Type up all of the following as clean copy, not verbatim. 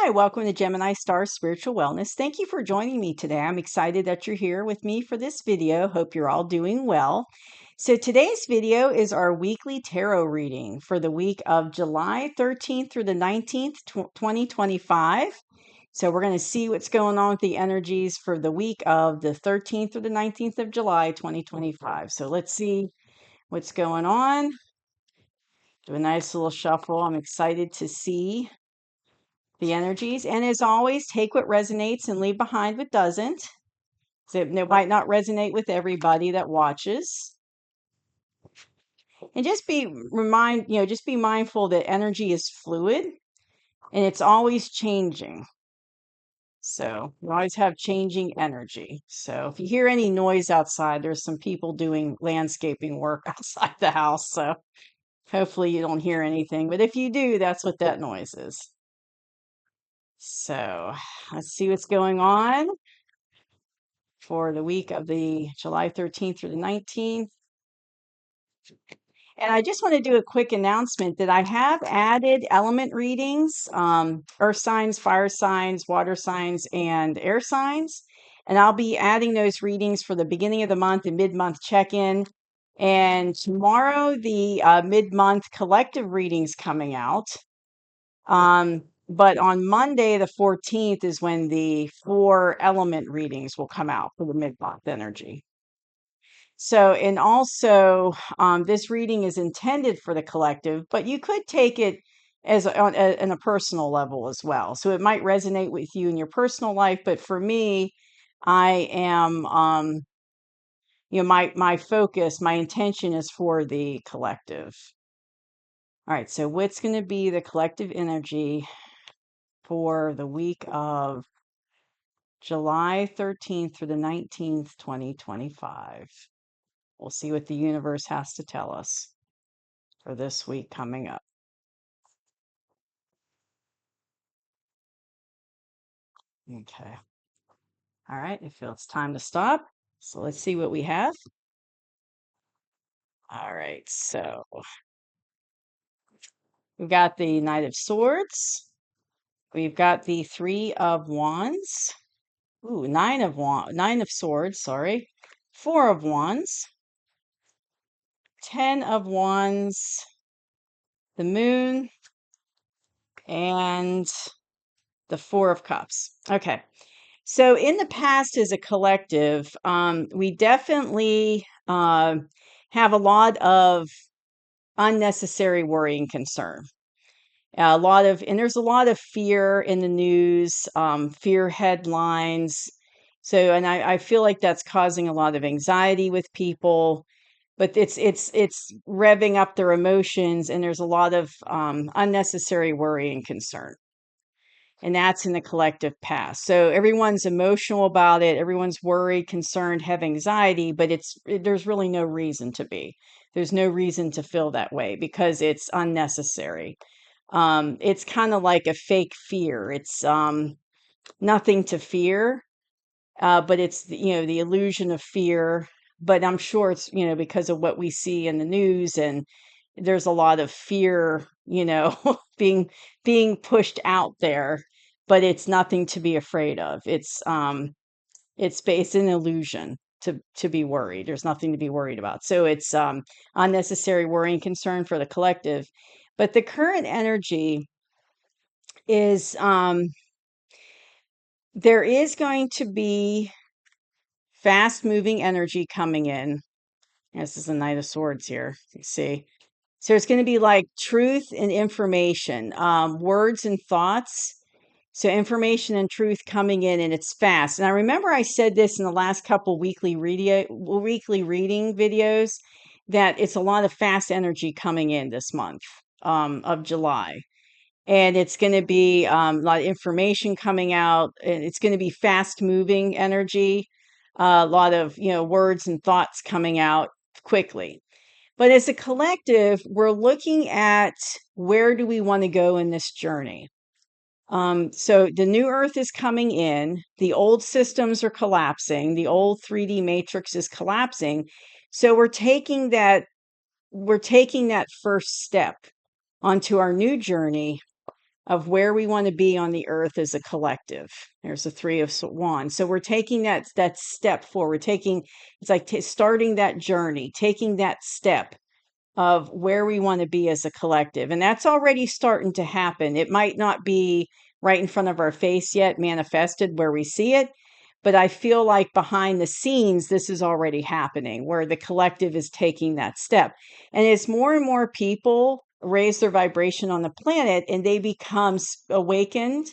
Hi, welcome to Gemini Star Spiritual Wellness. Thank you for joining me today. I'm excited that you're here with me for this video. Hope you're all doing well. So today's video is our weekly tarot reading for the week of July 13th through the 19th, 2025. So we're going to see what's going on with the energies for the week of the 13th through the 19th of July, 2025. So let's see what's going on. Do a nice little shuffle. I'm excited to see the energies. And as always, take what resonates and leave behind what doesn't. So it might not resonate with everybody that watches. And just just be mindful that energy is fluid and it's always changing. So you always have changing energy. So if you hear any noise outside, there's some people doing landscaping work outside the house. So hopefully you don't hear anything. But if you do, that's what that noise is. So let's see what's going on for the week of the July 13th through the 19th. And I just want to do a quick announcement that I have added element readings, earth signs, fire signs, water signs, and air signs. And I'll be adding those readings for the beginning of the month and mid-month check-in. And tomorrow, the mid-month collective readings coming out. But on Monday, the 14th, is when the 4 element readings will come out for the mid-month energy. So, and also, this reading is intended for the collective, but you could take it as on a personal level as well. So it might resonate with you in your personal life, but for me, I am, my focus, my intention is for the collective. All right. So what's going to be the collective energy for the week of July 13th through the 19th, 2025? We'll see what the universe has to tell us for this week coming up. Okay. All right. I feel it's time to stop. So let's see what we have. All right. So we've got the Knight of Swords. We've got the Three of Wands. Ooh, Nine of Swords, sorry. 4 of Wands. 10 of Wands. The Moon. And the 4 of Cups. Okay. So in the past, as a collective, we definitely have a lot of unnecessary worry and concern. And there's a lot of fear in the news, fear headlines. So, and I feel like that's causing a lot of anxiety with people. But it's revving up their emotions, and there's a lot of unnecessary worry and concern. And that's in the collective past. So everyone's emotional about it. Everyone's worried, concerned, have anxiety, but there's really no reason to be. There's no reason to feel that way because it's unnecessary. It's kind of like a fake fear. It's nothing to fear, but it's the illusion of fear. But I'm sure it's because of what we see in the news, and there's a lot of fear, being pushed out there, but it's nothing to be afraid of. It's an illusion to be worried. There's nothing to be worried about. So it's unnecessary worry and concern for the collective. But the current energy is there is going to be fast moving energy coming in. This is the Knight of Swords here. You see. So it's going to be like truth and information, words and thoughts. So information and truth coming in, and it's fast. And I remember I said this in the last couple weekly reading videos that it's a lot of fast energy coming in this month of July. And it's going to be a lot of information coming out, and it's going to be fast moving energy, a lot of words and thoughts coming out quickly. But as a collective, we're looking at where do we want to go in this journey. So the new Earth is coming in. The old systems are collapsing. The old 3D matrix is collapsing. So we're taking that first step onto our new journey of where we want to be on the earth as a collective. There's the Three of Wands. So we're taking that step forward, it's like starting that journey, taking that step of where we want to be as a collective. And that's already starting to happen. It might not be right in front of our face yet, manifested where we see it, but I feel like behind the scenes, this is already happening where the collective is taking that step. And as more and more people raise their vibration on the planet and they become awakened,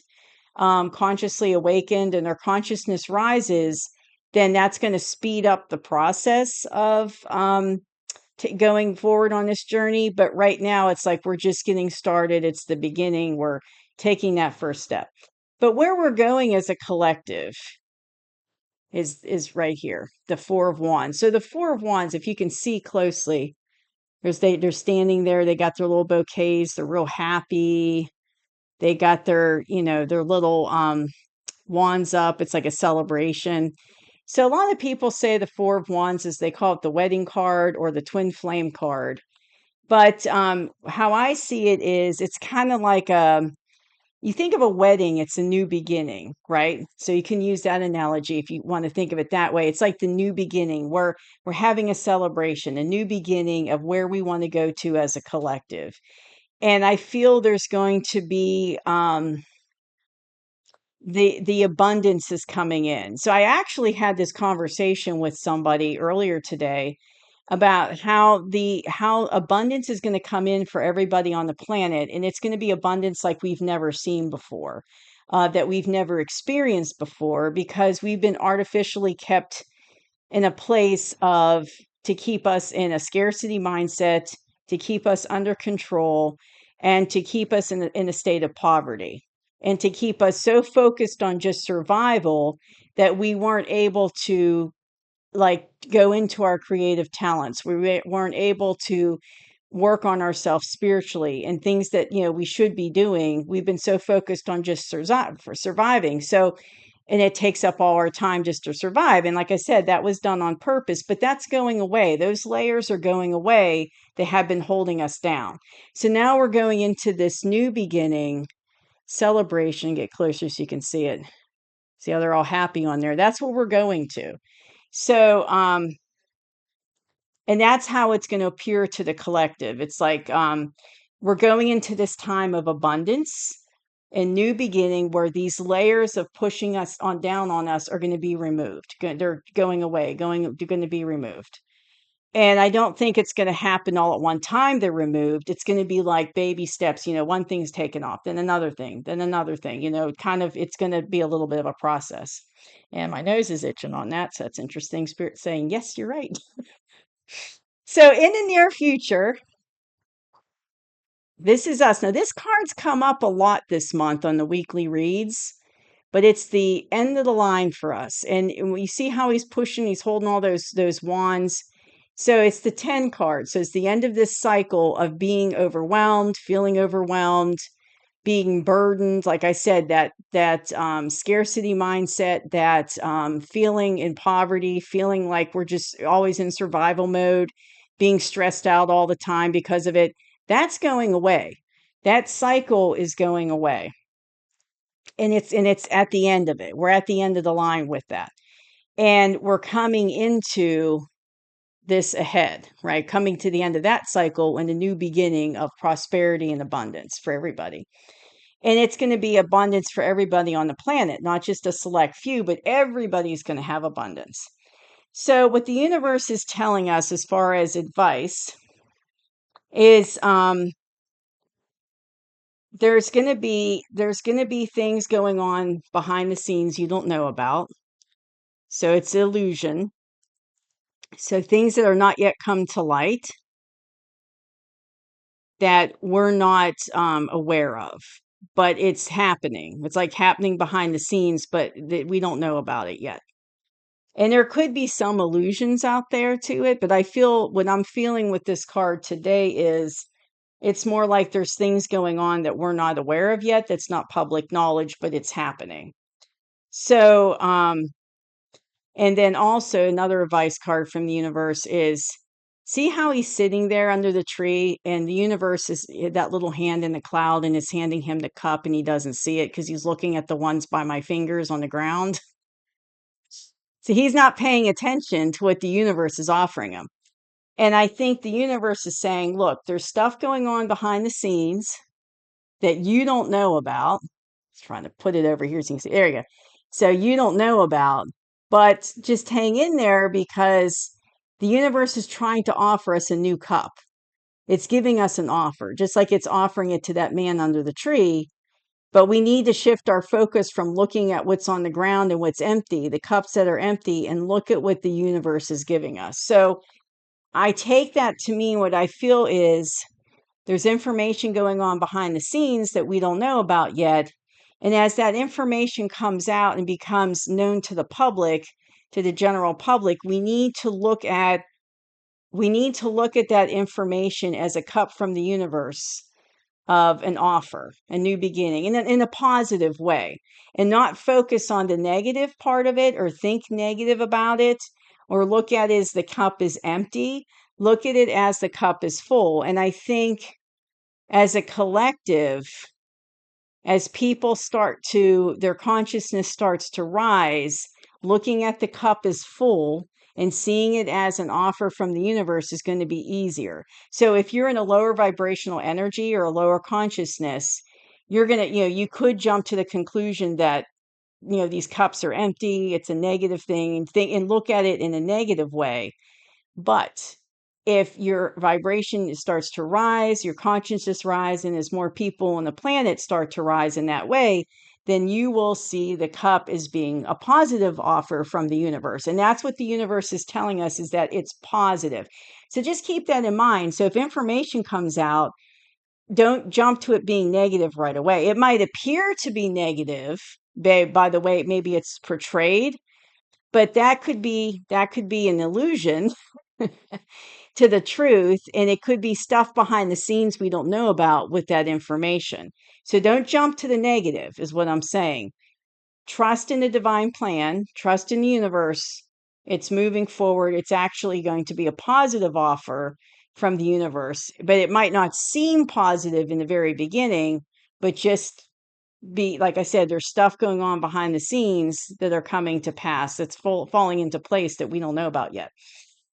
consciously awakened, and their consciousness rises, then that's going to speed up the process of going forward on this journey. But right now, it's like we're just getting started. It's the beginning. We're taking that first step. But where we're going as a collective is right here, the Four of Wands. So the Four of Wands, if you can see closely, they're standing there. They got their little bouquets. They're real happy. They got their, their little wands up. It's like a celebration. So a lot of people say the Four of Wands is, they call it the wedding card or the twin flame card. But how I see it is, it's kind of like you think of a wedding, it's a new beginning, right? So you can use that analogy if you want to think of it that way. It's like the new beginning. We're having a celebration, a new beginning of where we want to go to as a collective. And I feel there's going to be the abundance is coming in. So I actually had this conversation with somebody earlier today about how abundance is going to come in for everybody on the planet, and it's going to be abundance like we've never seen before, that we've never experienced before, because we've been artificially kept in a place of to keep us in a scarcity mindset, to keep us under control, and to keep us in a state of poverty, and to keep us so focused on just survival that we weren't able to like go into our creative talents. We weren't able to work on ourselves spiritually and things that we should be doing. We've been so focused on just surviving. So, and it takes up all our time just to survive. And like I said, that was done on purpose, but that's going away. Those layers are going away. They have been holding us down. So now we're going into this new beginning celebration. Get closer so you can see it. See how they're all happy on there. That's what we're going to. So, and that's how it's going to appear to the collective. It's like we're going into this time of abundance and new beginning where these layers of pushing us on down on us are going to be removed. They're going away, they're going to be removed. And I don't think it's going to happen all at one time they're removed. It's going to be like baby steps, one thing's taken off, then another thing, kind of, it's going to be a little bit of a process. And my nose is itching on that, so that's interesting. Spirit saying, yes, you're right. So in the near future, this is us. Now, this card's come up a lot this month on the weekly reads, but it's the end of the line for us. And you see how he's pushing, he's holding all those wands. So it's the 10 card. So it's the end of this cycle of being overwhelmed, feeling overwhelmed, being burdened. Like I said, that scarcity mindset, that feeling in poverty, feeling like we're just always in survival mode, being stressed out all the time because of it. That's going away. That cycle is going away. And it's at the end of it. We're at the end of the line with that. And we're coming into this ahead, right? Coming to the end of that cycle and a new beginning of prosperity and abundance for everybody. And it's going to be abundance for everybody on the planet, not just a select few, but everybody's going to have abundance. So what the universe is telling us as far as advice is there's going to be things going on behind the scenes you don't know about. So it's illusion. So things that are not yet come to light that we're not aware of, but it's happening. It's like happening behind the scenes, but we don't know about it yet. And there could be some illusions out there to it, but I feel what I'm feeling with this card today is it's more like there's things going on that we're not aware of yet. That's not public knowledge, but it's happening. So, and then also another advice card from the universe is See how he's sitting there under the tree and the universe is that little hand in the cloud and is handing him the cup and he doesn't see it because he's looking at the ones by my fingers on the ground. So he's not paying attention to what the universe is offering him. And I think the universe is saying, look, there's stuff going on behind the scenes that you don't know about. Just trying to put it over here so you can see. There you go. So you don't know about, but just hang in there because the universe is trying to offer us a new cup. It's giving us an offer, just like it's offering it to that man under the tree. But we need to shift our focus from looking at what's on the ground and what's empty, the cups that are empty, and look at what the universe is giving us. So I take that to mean what I feel is there's information going on behind the scenes that we don't know about yet. And as that information comes out and becomes known to the public, to the general public, we need to look at that information as a cup from the universe of an offer, a new beginning, and in a positive way, and not focus on the negative part of it or think negative about it or look at it as the cup is empty. Look at it as the cup is full. And I think as a collective, as people their consciousness starts to rise, looking at the cup as full and seeing it as an offer from the universe is going to be easier. So if you're in a lower vibrational energy or a lower consciousness, you're going to, you could jump to the conclusion that, these cups are empty, it's a negative thing, and look at it in a negative way. But if your vibration starts to rise, your consciousness rise, and as more people on the planet start to rise in that way, then you will see the cup as being a positive offer from the universe. And that's what the universe is telling us, is that it's positive. So just keep that in mind. So if information comes out, don't jump to it being negative right away. It might appear to be negative by the way maybe it's portrayed, but that could be an illusion to the truth, and it could be stuff behind the scenes we don't know about with that information. So don't jump to the negative is what I'm saying. Trust in the divine plan, trust in the universe. It's moving forward. It's actually going to be a positive offer from the universe, but it might not seem positive in the very beginning, but just be, like I said, there's stuff going on behind the scenes that are coming to pass that's falling into place that we don't know about yet.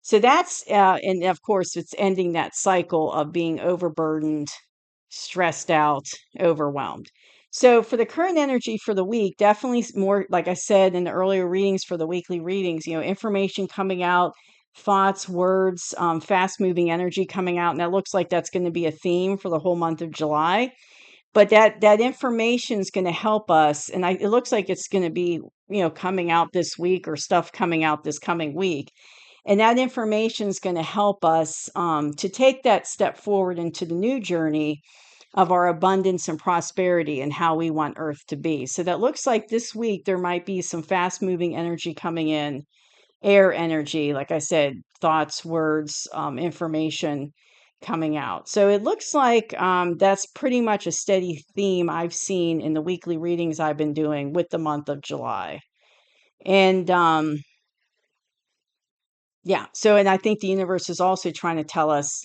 So that's, and of course, it's ending that cycle of being overburdened, stressed out, overwhelmed. So for the current energy for the week, definitely more, like I said in the earlier readings for the weekly readings, information coming out, thoughts, words, fast moving energy coming out. And that looks like that's going to be a theme for the whole month of July. But that information is going to help us. And it looks like it's going to be, coming out this week or stuff coming out this coming week. And that information is going to help us to take that step forward into the new journey of our abundance and prosperity and how we want Earth to be. So that looks like this week there might be some fast moving energy coming in, air energy, like I said, thoughts, words, information coming out. So it looks like that's pretty much a steady theme I've seen in the weekly readings I've been doing with the month of July. And yeah, so, and I think the universe is also trying to tell us,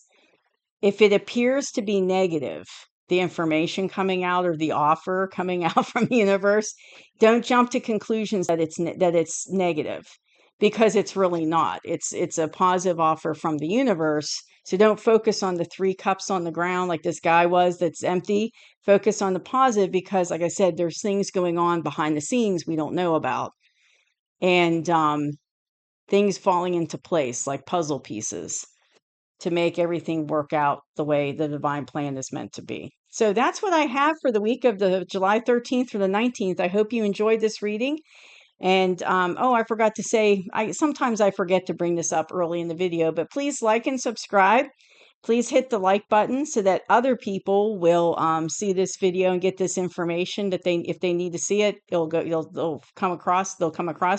if it appears to be negative, the information coming out or the offer coming out from the universe, don't jump to conclusions that it's negative, because it's really not. It's a positive offer from the universe. So don't focus on the 3 cups on the ground like this guy was that's empty. Focus on the positive, because like I said, there's things going on behind the scenes we don't know about. And things falling into place like puzzle pieces to make everything work out the way the divine plan is meant to be. So that's what I have for the week of the July 13th through the 19th. I hope you enjoyed this reading. And I forgot to say, sometimes I forget to bring this up early in the video, but please like and subscribe. Please hit the like button so that other people will see this video and get this information that if they need to see it, they'll come across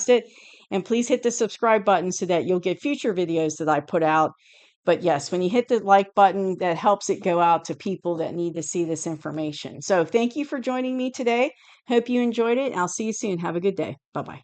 it. And please hit the subscribe button so that you'll get future videos that I put out. But yes, when you hit the like button, that helps it go out to people that need to see this information. So thank you for joining me today. Hope you enjoyed it. I'll see you soon. Have a good day. Bye-bye.